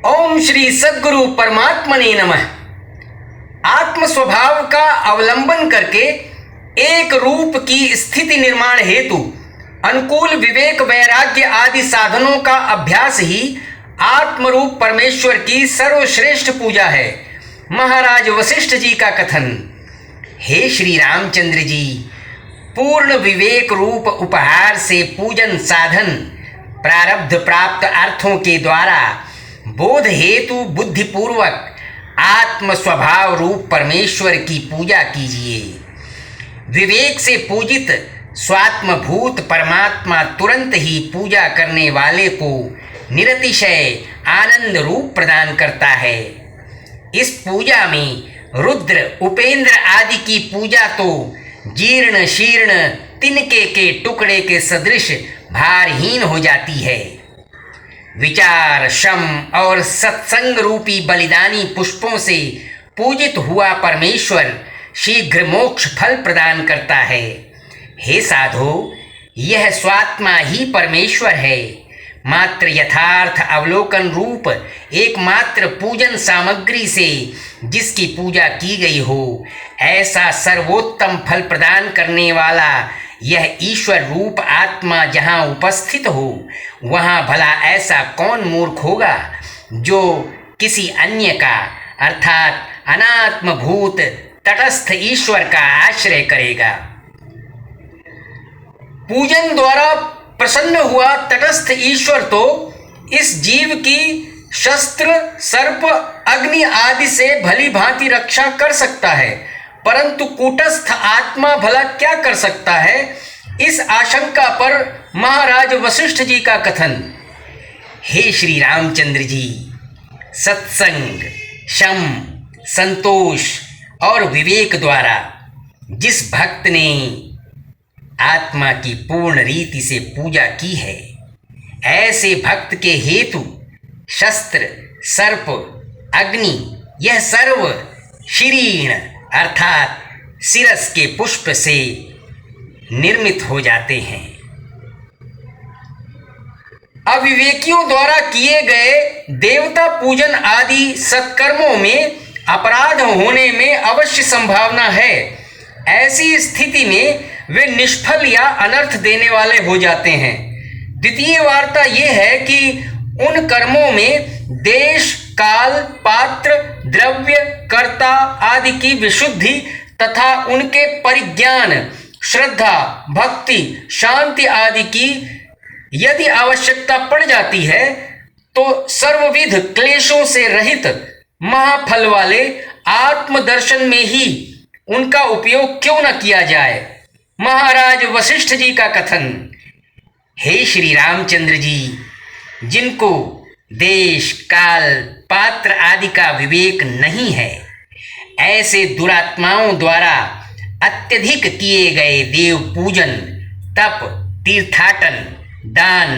ओम श्री सद्गुरु परमात्मने नमः। आत्म स्वभाव का अवलंबन करके एक रूप की स्थिति निर्माण हेतु अनुकूल विवेक वैराग्य आदि साधनों का अभ्यास ही आत्मरूप परमेश्वर की सर्वश्रेष्ठ पूजा है। महाराज वशिष्ठ जी का कथन। हे श्री रामचंद्र जी, पूर्ण विवेक रूप उपहार से पूजन साधन प्रारब्ध प्राप्त अर्थों के द्वारा बोध हेतु बुद्धिपूर्वक आत्म स्वभाव रूप परमेश्वर की पूजा कीजिए। विवेक से पूजित स्वात्मभूत परमात्मा तुरंत ही पूजा करने वाले को निरतिशय आनंद रूप प्रदान करता है। इस पूजा में रुद्र उपेंद्र आदि की पूजा तो जीर्ण शीर्ण तिनके के टुकड़े के सदृश भारहीन हो जाती है। विचार शम और सत्संग रूपी बलिदानी पुष्पों से पूजित हुआ परमेश्वर शीघ्र मोक्ष फल प्रदान करता है। हे साधो, यह स्वात्मा ही परमेश्वर है। मात्र यथार्थ अवलोकन रूप एकमात्र पूजन सामग्री से जिसकी पूजा की गई हो, ऐसा सर्वोत्तम फल प्रदान करने वाला यह ईश्वर रूप आत्मा जहाँ उपस्थित हो, वहाँ भला ऐसा कौन मूर्ख होगा जो किसी अन्य का अर्थात अनात्मभूत तटस्थ ईश्वर का आश्रय करेगा। पूजन द्वारा प्रसन्न हुआ तटस्थ ईश्वर तो इस जीव की शस्त्र सर्प अग्नि आदि से भली भांति रक्षा कर सकता है, परंतु कूटस्थ आत्मा भला क्या कर सकता है? इस आशंका पर महाराज वशिष्ठ जी का कथन। हे श्री रामचंद्र जी, सत्संग शम संतोष और विवेक द्वारा जिस भक्त ने आत्मा की पूर्ण रीति से पूजा की है, ऐसे भक्त के हेतु शस्त्र सर्प अग्नि यह सर्व शीर्ण अर्थात सिरस के पुष्प से निर्मित हो जाते हैं। अविवेकियों द्वारा किए गए देवता पूजन आदि सत्कर्मों में अपराध होने में अवश्य संभावना है। ऐसी स्थिति में वे निष्फल या अनर्थ देने वाले हो जाते हैं। द्वितीय वार्ता यह है कि उन कर्मों में देश काल पात्र द्रव्य कर्ता आदि की विशुद्धि तथा उनके परिज्ञान श्रद्धा भक्ति शांति आदि की यदि आवश्यकता पड़ जाती है तो सर्वविध क्लेशों से रहित महाफल वाले आत्मदर्शन में ही उनका उपयोग क्यों न किया जाए। महाराज वशिष्ठ जी का कथन। हे श्री रामचंद्र जी, जिनको देश काल पात्र आदि का विवेक नहीं है, ऐसे दुरात्माओं द्वारा अत्यधिक किए गए देव पूजन तप तीर्थाटन दान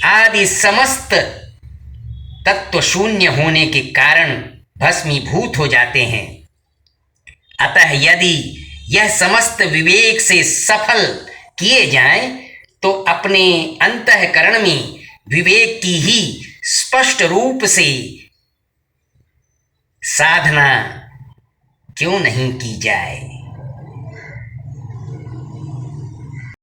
आदि समस्त तत्व शून्य होने के कारण भस्मीभूत हो जाते हैं। अतः यदि यह समस्त विवेक से सफल किए जाएं तो अपने अंतःकरण में विवेक की ही स्पष्ट रूप से साधना क्यों नहीं की जाए।